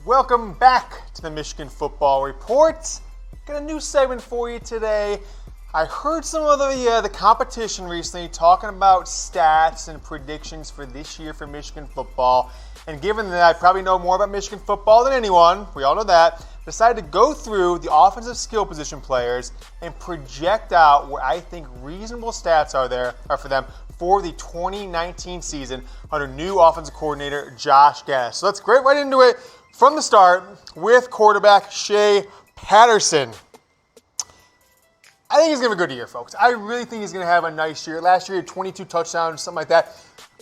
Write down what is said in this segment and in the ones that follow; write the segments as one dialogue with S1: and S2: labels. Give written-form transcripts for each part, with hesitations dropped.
S1: Welcome back to the Michigan Football Report. Got a new segment for you today. I heard some of the competition recently talking about stats and predictions for this year for Michigan football. And given that I probably know more about Michigan football than anyone, we all know that, decided to go through the offensive skill position players and project out where I think reasonable stats are for them for the 2019 season under new offensive coordinator Josh Gattis. So let's get right into it from the start with quarterback Shea Patterson. I think he's going to have a good year, folks. I really think he's going to have a nice year. Last year he had 22 touchdowns, something like that.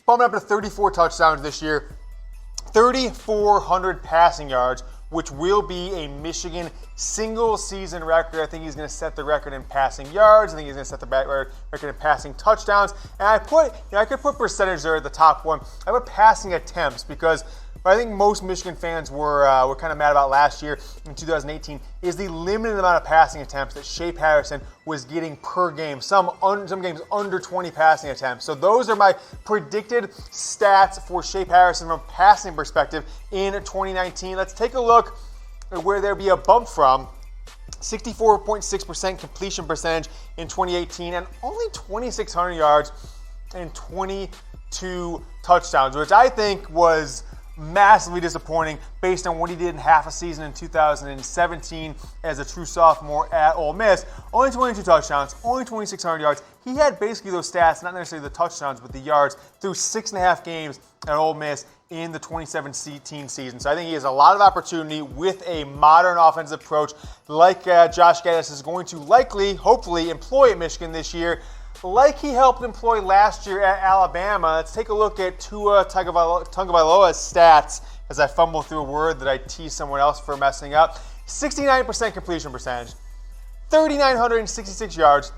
S1: Bumping up to 34 touchdowns this year. 3,400 passing yards, which will be a Michigan single-season record. I think he's going to set the record in passing yards. I think he's going to set the record in passing touchdowns. And I could put percentage there at the top one. I put passing attempts because what I think most Michigan fans were kind of mad about last year in 2018 is the limited amount of passing attempts that Shea Patterson was getting per game. Some games under 20 passing attempts. So those are my predicted stats for Shea Patterson from a passing perspective in 2019. Let's take a look at where there'll be a bump from. 64.6% completion percentage in 2018 and only 2,600 yards and 22 touchdowns, which I think was massively disappointing based on what he did in half a season in 2017 as a true sophomore at Ole Miss. Only 22 touchdowns, only 2,600 yards. He had basically those stats, not necessarily the touchdowns, but the yards through 6.5 games at Ole Miss in the 2017 season. So I think he has a lot of opportunity with a modern offensive approach like Josh Gattis is going to hopefully employ at Michigan this year, like he helped employ last year at Alabama. Let's take a look at Tua Tagovailoa's stats as I fumble through a word that I tease someone else for messing up. 69% completion percentage, 3,966 yards,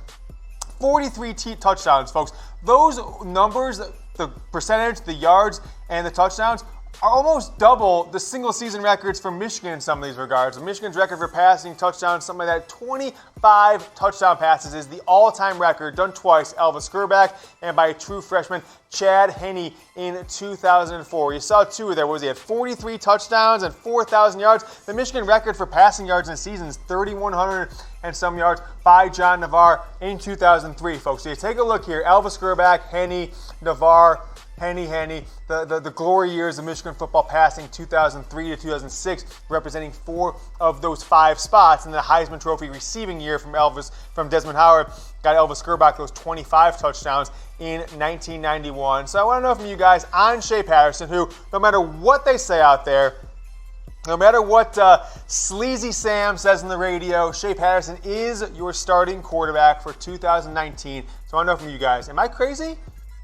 S1: 43 touchdowns, folks. Those numbers, the percentage, the yards, and the touchdowns are almost double the single-season records for Michigan in some of these regards. Michigan's record for passing touchdowns, something like that, 25 touchdown passes is the all-time record, done twice, Elvis Skurback, and by a true freshman, Chad Henne in 2004. You saw two there. What was he? Had 43 touchdowns and 4,000 yards. The Michigan record for passing yards in the season is 3,100 and some yards by John Navarre in 2003, folks. So you take a look here. Elvis Skurback, Henne, Navarre, Henne, the glory years of Michigan football passing 2003 to 2006, representing 4 of those 5 spots. And the Heisman Trophy receiving year from Desmond Howard got Elvis Skurback those 25 touchdowns in 1991. So I want to know from you guys on Shea Patterson, who, no matter what they say out there, no matter what Sleazy Sam says on the radio, Shea Patterson is your starting quarterback for 2019. So I want to know from you guys, am I crazy?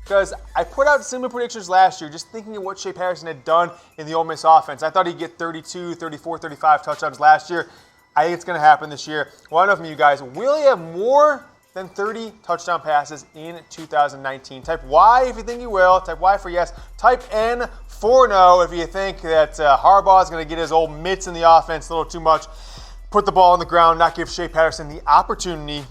S1: Because I put out similar predictions last year, just thinking of what Shea Patterson had done in the Ole Miss offense. I thought he'd get 32, 34, 35 touchdowns last year. I think it's going to happen this year. I want to know from you guys, will he have more than 30 touchdown passes in 2019? Type Y if you think he will. Type Y for yes. Type N for no if you think that Harbaugh is going to get his old mitts in the offense a little too much, put the ball on the ground, not give Shea Patterson the opportunity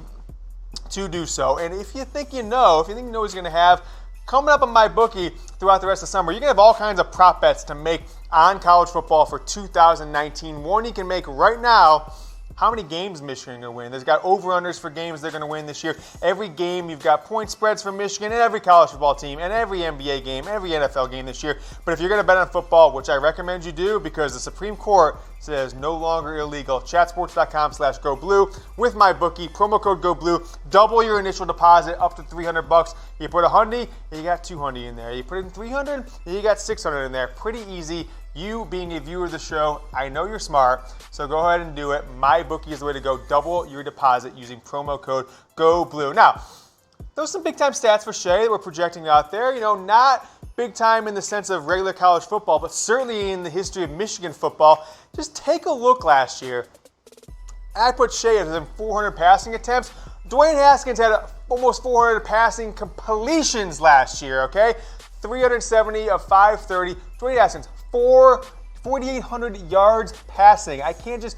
S1: to do so. And if you think you know he's going to have coming up on my bookie throughout the rest of the summer, you're going to have all kinds of prop bets to make on college football for 2019. One you can make right now: how many games Michigan is going to win. There's got over-unders for games they're going to win this year. Every game, you've got point spreads for Michigan and every college football team and every NBA game, every NFL game this year. But if you're going to bet on football, which I recommend you do because the Supreme Court says no longer illegal, chatsports.com/GoBlue. With my bookie, promo code GoBlue, double your initial deposit up to $300. You put $100, you got $200 in there. You put in $300, you got $600 in there. Pretty easy. You being a viewer of the show, I know you're smart, so go ahead and do it. MyBookie is the way to go. Double your deposit using promo code GoBlue. Now, those are some big-time stats for Shea that we're projecting out there. Not big time in the sense of regular college football, but certainly in the history of Michigan football. Just take a look last year. I put Shea at 400 passing attempts. Dwayne Haskins had almost 400 passing completions last year, okay? 370 of 530. Dwayne Haskins, 4,800 yards passing. I can't just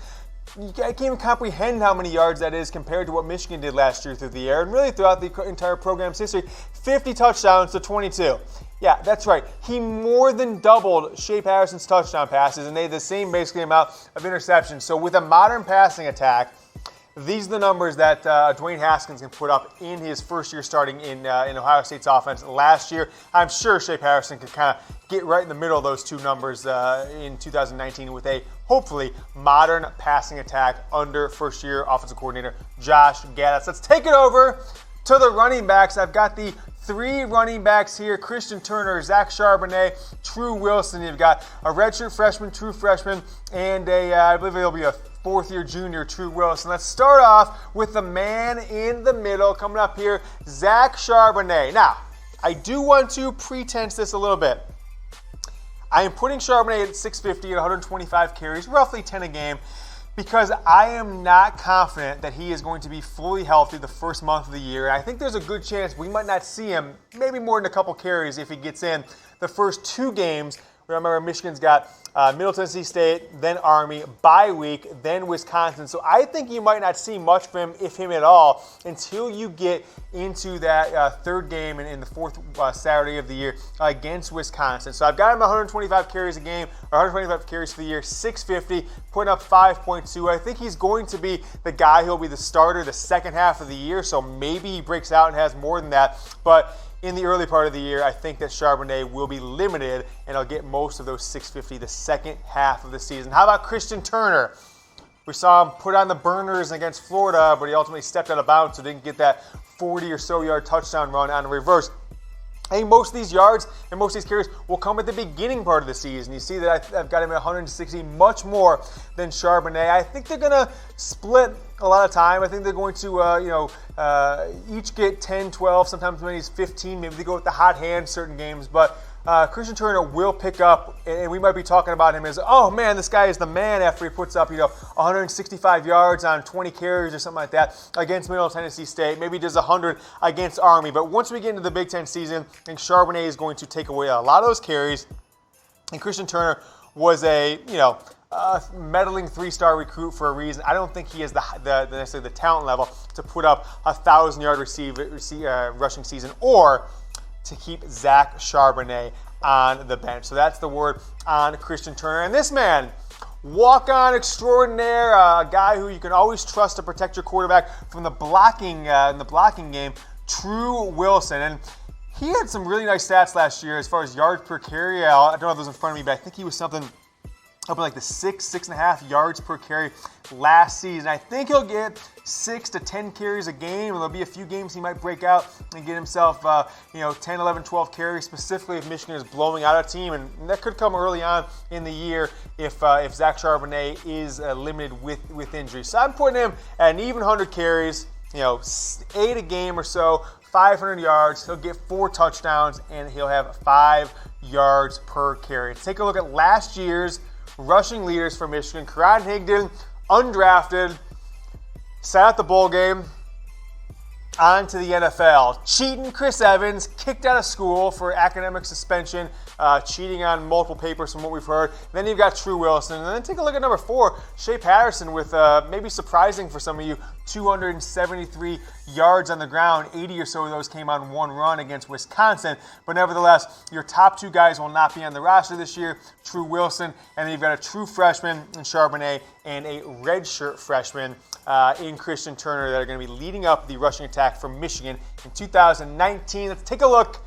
S1: I can't even comprehend how many yards that is compared to what Michigan did last year through the air and really throughout the entire program's history. 50 touchdowns to 22. Yeah, that's right. He more than doubled Shea Patterson's touchdown passes, and they had the same basically amount of interceptions. So with a modern passing attack, these are the numbers that Dwayne Haskins can put up in his first year starting in Ohio State's offense last year. I'm sure Shea Patterson could kind of get right in the middle of those two numbers in 2019 with a hopefully modern passing attack under first-year offensive coordinator Josh Gattis. Let's take it over to the running backs. I've got the three running backs here: Christian Turner, Zach Charbonnet, Tru Wilson. You've got a redshirt freshman, true freshman, and I believe it'll be a fourth-year junior, Tru Wilson. Let's start off with the man in the middle coming up here, Zach Charbonnet. Now, I do want to pretense this a little bit. I am putting Charbonnet at 650 at 125 carries, roughly 10 a game, because I am not confident that he is going to be fully healthy the first month of the year. And I think there's a good chance we might not see him, maybe more than a couple carries if he gets in the first two games. Remember, Michigan's got Middle Tennessee State, then Army, bye week, then Wisconsin. So I think you might not see much from him, if him at all, until you get into that third game in the fourth Saturday of the year against Wisconsin. So I've got him 125 carries a game, or 125 carries for the year, 650, putting up 5.2. I think he's going to be the guy who'll be the starter the second half of the year, so maybe he breaks out and has more than that. But in the early part of the year, I think that Charbonnet will be limited, and I'll get most of those 650 the second half of the season. How about Christian Turner? We saw him put on the burners against Florida, but he ultimately stepped out of bounds, so didn't get that 40 or so yard touchdown run on a reverse. I think most of these yards and most of these carries will come at the beginning part of the season. You see that I've got him at 160, much more than Charbonnet. I think they're going to split a lot of time. I think they're going to, each get 10, 12, sometimes maybe 15. Maybe they go with the hot hand certain games. But Christian Turner will pick up, and we might be talking about him as, oh man, this guy is the man after he puts up, 165 yards on 20 carries or something like that against Middle Tennessee State. Maybe he does 100 against Army. But once we get into the Big Ten season, I think Charbonnet is going to take away a lot of those carries. And Christian Turner was a, meddling three-star recruit for a reason. I don't think he has necessarily the talent level to put up 1,000-yard rushing season or to keep Zach Charbonnet on the bench. So that's the word on Christian Turner. And this man, walk-on extraordinaire, a guy who you can always trust to protect your quarterback from the blocking in the blocking game, Tru Wilson. And he had some really nice stats last year as far as yards per carry. I don't have those in front of me, but I think he was something up in like the 6.5 yards per carry last season. I think he'll get 6 to 10 carries a game. There'll be a few games he might break out and get himself, 10, 11, 12 carries, specifically if Michigan is blowing out a team. And that could come early on in the year if Zach Charbonnet is limited with injury. So I'm putting him at an even 100 carries, 8 a game or so, 500 yards. He'll get 4 touchdowns, and he'll have 5 yards per carry. Let's take a look at last year's rushing leaders for Michigan. Karan Higdon, undrafted, sat at the bowl game, on to the NFL. Cheating Chris Evans, kicked out of school for academic suspension, cheating on multiple papers from what we've heard. Then you've got Tru Wilson. And then take a look at number 4, Shea Patterson, with maybe surprising for some of you, 273 yards on the ground. 80 or so of those came on one run against Wisconsin. But nevertheless, your top 2 guys will not be on the roster this year, Tru Wilson, and then you've got a true freshman in Charbonnet and a redshirt freshman in Christian Turner that are going to be leading up the rushing attack for Michigan in 2019. Let's take a look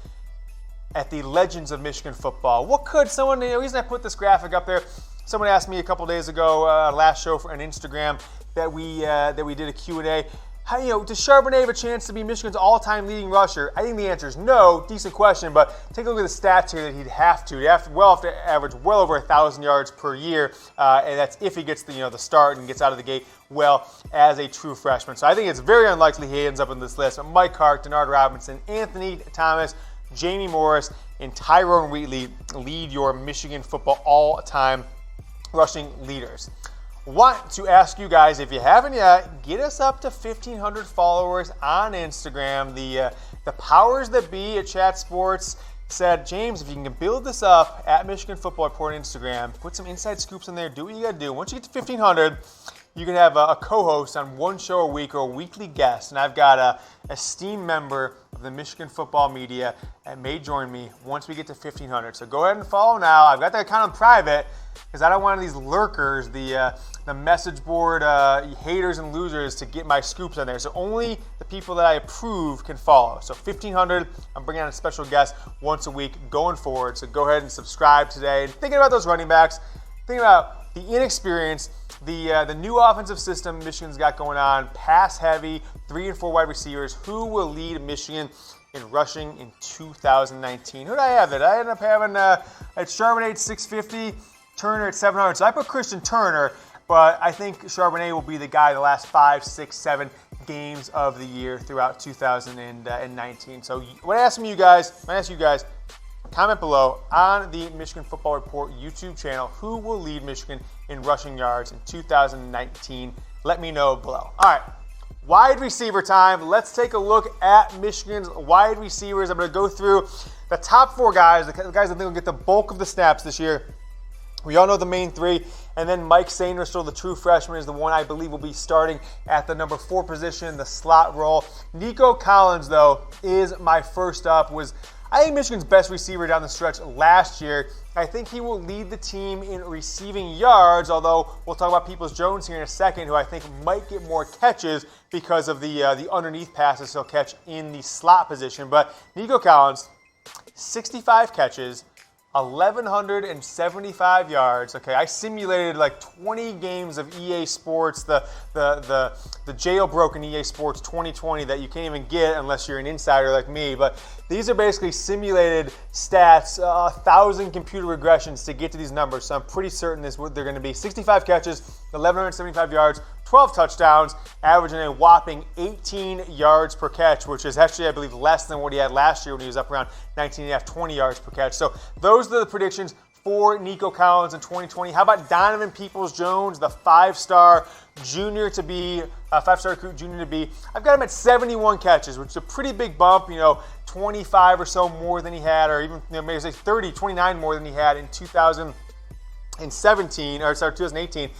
S1: at the legends of Michigan football. What could someone, the reason I put this graphic up there, someone asked me a couple days ago, last show for an Instagram that we did a Q&A. How, does Charbonnet have a chance to be Michigan's all-time leading rusher? I think the answer is no. Decent question, but take a look at the stats here that he'd have to. He'd have to average well over 1,000 yards per year, and that's if he gets the start and gets out of the gate well as a true freshman. So I think it's very unlikely he ends up in this list. But Mike Hart, Denard Robinson, Anthony Thomas, Jamie Morris, and Tyrone Wheatley lead your Michigan football all-time rushing leaders. Want to ask you guys, if you haven't yet, get us up to 1,500 followers on Instagram. The powers that be at Chat Sports said, James, if you can build this up at Michigan Football Report on Instagram, put some inside scoops in there, do what you got to do. Once you get to 1,500, you can have a co-host on one show a week or a weekly guest. And I've got a esteemed member of the Michigan football media that may join me once we get to 1,500. So go ahead and follow now. I've got that account on private because I don't want these lurkers, the message board haters and losers to get my scoops on there. So only the people that I approve can follow. So 1,500, I'm bringing on a special guest once a week going forward. So go ahead and subscribe today. And thinking about those running backs, thinking about the inexperience, the new offensive system Michigan's got going on, pass heavy, 3 and 4 wide receivers. Who will lead Michigan in rushing in 2019? Who did I have? I ended up having at Charbonnet 650, Turner at 700. So I put Christian Turner, but I think Charbonnet will be the guy the last 5, 6, 7 games of the year throughout 2019. So what I ask you guys, comment below on the Michigan Football Report YouTube channel, who will lead Michigan in rushing yards in 2019? Let me know below. All right, wide receiver time. Let's take a look at Michigan's wide receivers. I'm going to go through the top 4 guys, the guys I think will get the bulk of the snaps this year. We all know the main 3, and then Mike Sainristil, the true freshman, is the one I believe will be starting at the number 4 position, the slot role. Nico Collins, though, is my first up. I think Michigan's best receiver down the stretch last year. I think he will lead the team in receiving yards, although we'll talk about Peoples-Jones here in a second, who I think might get more catches because of the underneath passes he'll catch in the slot position. But Nico Collins, 65 catches, 1,175 yards. Okay, I simulated like 20 games of EA Sports, the jailbroken EA Sports 2020 that you can't even get unless you're an insider like me. But these are basically simulated stats, 1,000 computer regressions to get to these numbers. So I'm pretty certain this is what they're going to be. 65 catches, 1,175 yards, 12 touchdowns, averaging a whopping 18 yards per catch, which is actually, I believe, less than what he had last year when he was up around 19.5, 20 yards per catch. So those are the predictions for Nico Collins in 2020. How about Donovan Peoples-Jones, the 5-star junior to be, 5-star recruit junior to be? I've got him at 71 catches, which is a pretty big bump, 25 or so more than he had, or even maybe say 30, 29 more than he had in 2018.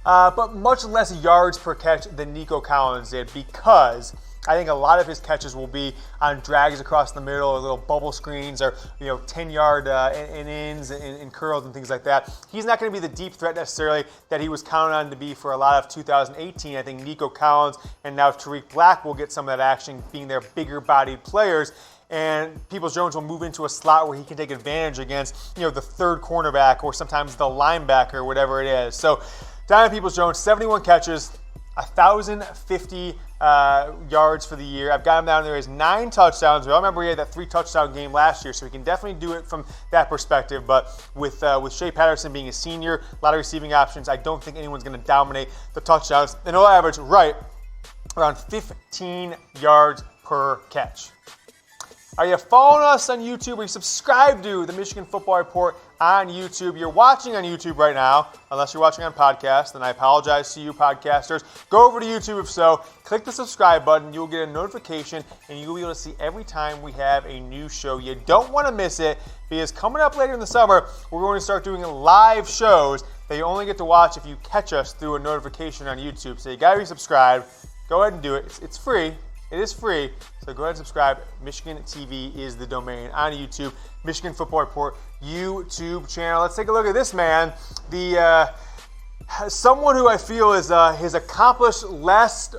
S1: But much less yards per catch than Nico Collins did, because I think a lot of his catches will be on drags across the middle, or little bubble screens, or 10-yard ins and curls and things like that. He's not going to be the deep threat necessarily that he was counted on to be for a lot of 2018. I think Nico Collins and now Tarik Black will get some of that action, being their bigger-bodied players. And Peoples-Jones will move into a slot where he can take advantage against the third cornerback or sometimes the linebacker, whatever it is. So Donovan Peoples-Jones, 71 catches, 1,050 yards for the year. I've got him down there as 9 touchdowns. We all remember he had that 3-touchdown game last year, so he can definitely do it from that perspective. But with Shea Patterson being a senior, a lot of receiving options, I don't think anyone's going to dominate the touchdowns. And he'll average around 15 yards per catch. Are you following us on YouTube? Are you subscribed to the Michigan Football Report on YouTube? You're watching on YouTube right now, unless you're watching on podcast, then I apologize to you podcasters. Go over to YouTube if so, click the subscribe button, you'll get a notification, and you'll be able to see every time we have a new show. You don't want to miss it, because coming up later in the summer, we're going to start doing live shows that you only get to watch if you catch us through a notification on YouTube. So you got to be subscribed. Go ahead and do it. It's free. It is free, so go ahead and subscribe. Michigan TV is the domain on YouTube. Michigan Football Report YouTube channel. Let's take a look at this man. Someone who I feel has accomplished less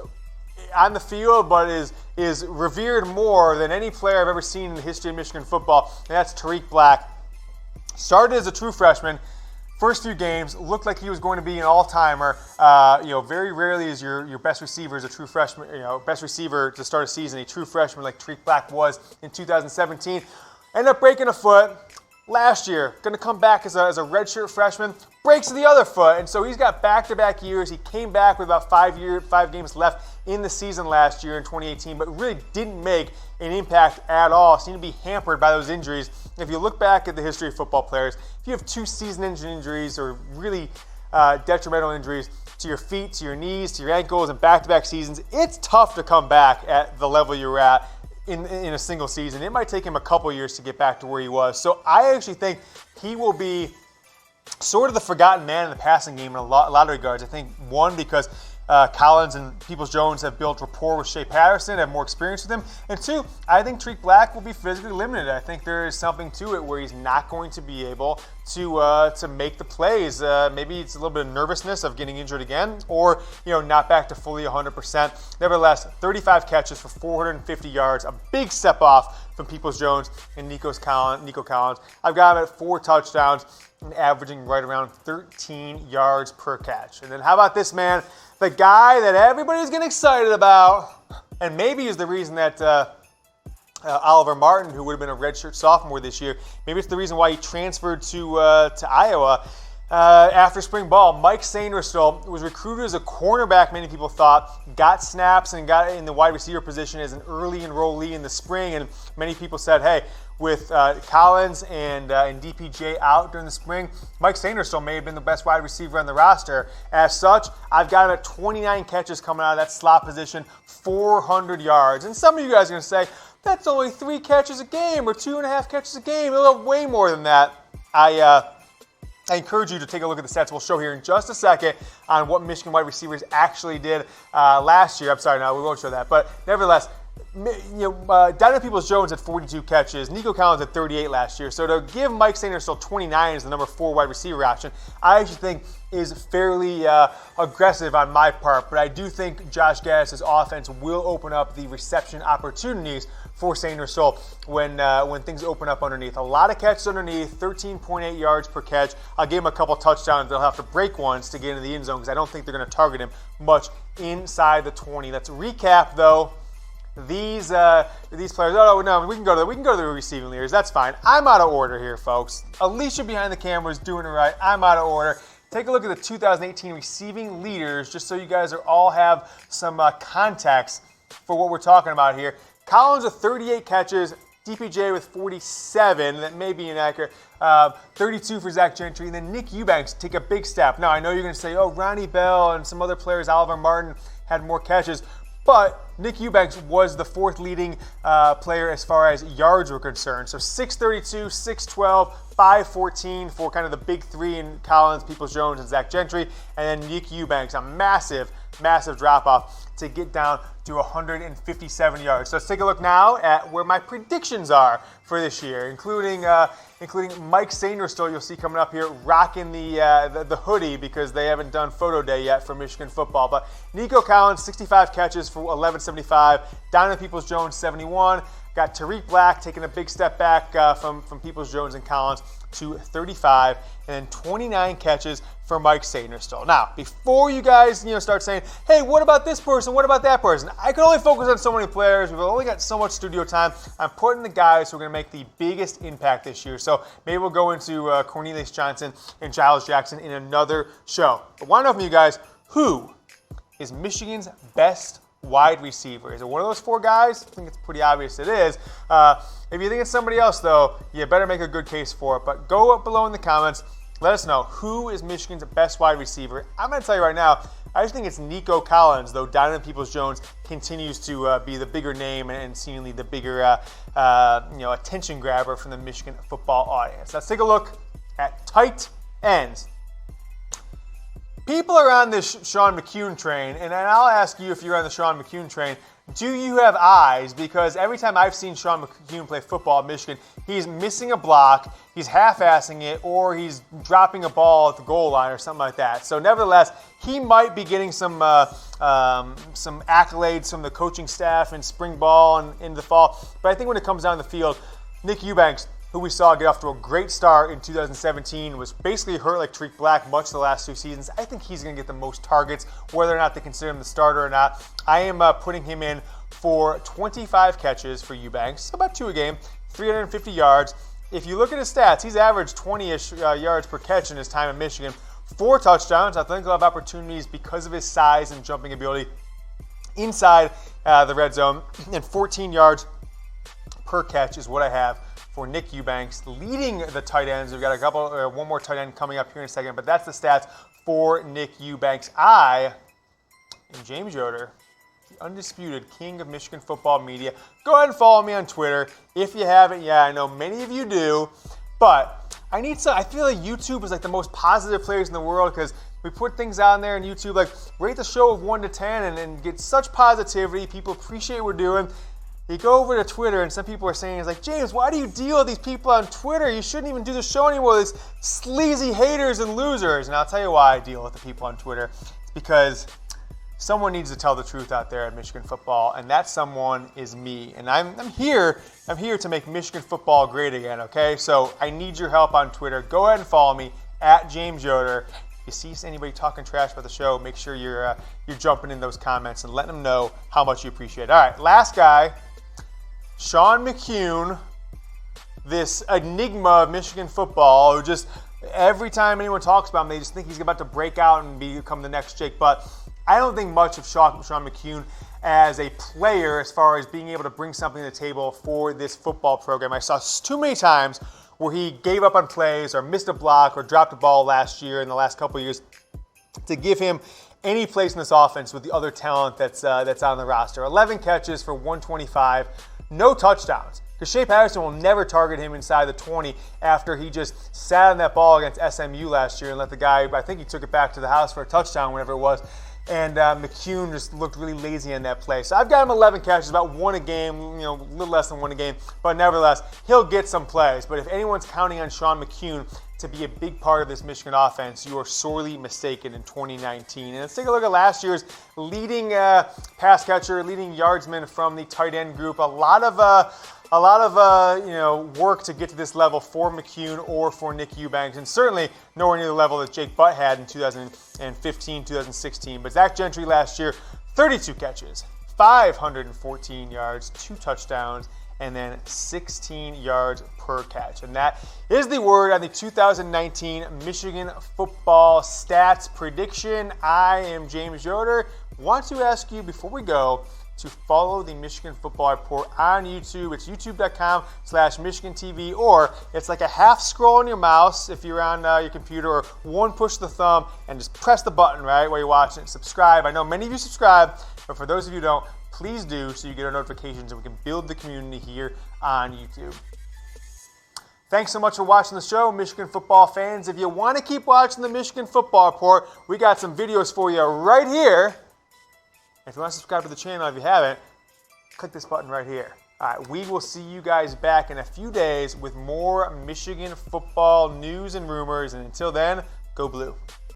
S1: on the field, but is revered more than any player I've ever seen in the history of Michigan football, and that's Tarik Black. Started as a true freshman. First few games looked like he was going to be an all-timer. Very rarely is your best receiver is a true freshman. Best receiver to start a season, a true freshman like Tarik Black was in 2017. Ended up breaking a foot last year. Going to come back as a redshirt freshman. Breaks the other foot, and so he's got back-to-back years. He came back with about 5 games left in the season last year in 2018, but really didn't make an impact at all. Seemed to be hampered by those injuries. If you look back at the history of football players, if you have 2 season-ending injuries or really detrimental injuries to your feet, to your knees, to your ankles, and back-to-back seasons, it's tough to come back at the level you're at in a single season. It might take him a couple years to get back to where he was. So I actually think he will be sort of the forgotten man in the passing game in a lot of regards. I think, one, because Collins and Peoples-Jones have built rapport with Shea Patterson, have more experience with him. And two, I think Tarik Black will be physically limited. I think there is something to it where he's not going to be able to make the plays. Maybe it's a little bit of nervousness of getting injured again, or not back to fully 100%. Nevertheless, 35 catches for 450 yards, a big step off from Peoples-Jones and Nico Collins. I've got him at 4 touchdowns and averaging right around 13 yards per catch. And then how about this man? The guy that everybody's getting excited about, and maybe is the reason that Oliver Martin, who would have been a redshirt sophomore this year, maybe it's the reason why he transferred to Iowa after spring ball. Mike Sainristil was recruited as a cornerback, many people thought, got snaps and got in the wide receiver position as an early enrollee in the spring, and many people said, hey, with Collins and DPJ out during the spring, Mike Sainristil may have been the best wide receiver on the roster. As such, I've got him at 29 catches coming out of that slot position, 400 yards. And some of you guys are going to say, that's only 3 catches a game or 2.5 catches a game. He'll have way more than that. I encourage you to take a look at the stats we'll show here in just a second on what Michigan wide receivers actually did last year. I'm sorry, no, we won't show that. But nevertheless, Donovan Peoples-Jones had 42 catches. Nico Collins had 38 last year. So to give Mike Sainristil 29 as the number 4 wide receiver option, I actually think is fairly aggressive on my part. But I do think Josh Gattis' offense will open up the reception opportunities for Sainristil when things open up underneath. A lot of catches underneath, 13.8 yards per catch. I'll give him a couple touchdowns. They'll have to break ones to get into the end zone because I don't think they're going to target him much inside the 20. Let's recap, though. These players. Oh no, we can go to the receiving leaders. That's fine. I'm out of order here, folks. Alicia behind the camera is doing it right. I'm out of order. Take a look at the 2018 receiving leaders, just so you guys all have some context for what we're talking about here. Collins with 38 catches. DPJ with 47. That may be inaccurate. 32 for Zach Gentry. And then Nick Eubanks take a big step. Now, I know you're going to say, oh, Ronnie Bell and some other players, Oliver Martin, had more catches. But Nick Eubanks was the 4th leading player as far as yards were concerned. So 632, 612, 514 for kind of the big 3 in Collins, Peoples-Jones, and Zach Gentry. And then Nick Eubanks, a massive drop-off to get down to 157 yards. So let's take a look now at where my predictions are for this year, including Mike Sainristil, you'll see coming up here, rocking the hoodie because they haven't done photo day yet for Michigan football. But Nico Collins, 65 catches for 1175. Donovan Peoples-Jones, 71. Got Tarik Black taking a big step back from Peoples-Jones and Collins to 35, and then 29 catches for Mike Sainristil. Now, before you guys start saying, hey, what about this person? What about that person? I can only focus on so many players. We've only got so much studio time. I'm putting the guys who are going to make the biggest impact this year. So maybe we'll go into Cornelius Johnson and Giles Jackson in another show. But I want to know from you guys, who is Michigan's best wide receiver? Is it one of those 4 guys? I think it's pretty obvious it is. If you think it's somebody else, though, you better make a good case for it. But go up below in the comments. Let us know who is Michigan's best wide receiver. I'm going to tell you right now, I just think it's Nico Collins, though Donovan Peoples-Jones continues to be the bigger name and seemingly the bigger attention grabber from the Michigan football audience. Let's take a look at tight ends. People are on this Sean McKeon train, and I'll ask you if you're on the Sean McKeon train, do you have eyes? Because every time I've seen Sean McKeon play football at Michigan, he's missing a block, he's half-assing it, or he's dropping a ball at the goal line or something like that. So nevertheless, he might be getting some accolades from the coaching staff in spring ball and in the fall. But I think when it comes down the field, Nick Eubanks, who we saw get off to a great start in 2017, was basically hurt like Tarik Black much of the last 2 seasons. I think he's going to get the most targets, whether or not they consider him the starter or not. I am putting him in for 25 catches for Eubanks, about 2 a game, 350 yards. If you look at his stats, he's averaged 20-ish yards per catch in his time in Michigan. 4 touchdowns. I think he'll have opportunities because of his size and jumping ability inside the red zone. And 14 yards per catch is what I have for Nick Eubanks, leading the tight ends. We've got one more tight end coming up here in a second, but that's the stats for Nick Eubanks. I am James Yoder, the undisputed king of Michigan football media. Go ahead and follow me on Twitter if you haven't yet. I know many of you do, but I feel like YouTube is like the most positive place in the world because we put things on there on YouTube, like rate the show of 1 to 10 and get such positivity. People appreciate what we're doing. You go over to Twitter and some people are saying, it's like, James, why do you deal with these people on Twitter? You shouldn't even do the show anymore, these sleazy haters and losers. And I'll tell you why I deal with the people on Twitter. It's because someone needs to tell the truth out there at Michigan football, and that someone is me. And I'm here to make Michigan football great again, okay? So I need your help on Twitter. Go ahead and follow me at James Yoder. If you see anybody talking trash about the show, make sure you're jumping in those comments and letting them know how much you appreciate it. All right, last guy, Sean McKeon, this enigma of Michigan football, who just every time anyone talks about him, they just think he's about to break out and become the next Jake Butt. I don't think much of Sean McKeon as a player as far as being able to bring something to the table for this football program. I saw too many times where he gave up on plays or missed a block or dropped a ball last year in the last couple of years to give him any place in this offense with the other talent that's on the roster. 11 catches for 125, no touchdowns. Because Shea Patterson will never target him inside the 20 after he just sat on that ball against SMU last year and let the guy, I think he took it back to the house for a touchdown, whatever it was. And McKeon just looked really lazy in that play. So I've got him 11 catches, about 1 a game, a little less than 1 a game. But nevertheless, he'll get some plays. But if anyone's counting on Sean McKeon to be a big part of this Michigan offense, you are sorely mistaken in 2019. And let's take a look at last year's leading pass catcher, leading yardsman from the tight end group. A lot of work to get to this level for McKeon or for Nick Eubanks, and certainly nowhere near the level that Jake Butt had in 2015, 2016. But Zach Gentry last year, 32 catches, 514 yards, 2 touchdowns, and then 16 yards per catch. And that is the word on the 2019 Michigan football stats prediction. I am James Yoder. Want to ask you before we go to follow the Michigan Football Report on YouTube. It's youtube.com/Michigan TV, or it's like a half scroll on your mouse if you're on your computer, or one push of the thumb and just press the button right while you're watching it. Subscribe. I know many of you subscribe, but for those of you who don't, please do so you get our notifications and we can build the community here on YouTube. Thanks so much for watching the show, Michigan football fans. If you want to keep watching the Michigan Football Report, we got some videos for you right here. If you want to subscribe to the channel, if you haven't, click this button right here. All right, we will see you guys back in a few days with more Michigan football news and rumors. And until then, go Blue.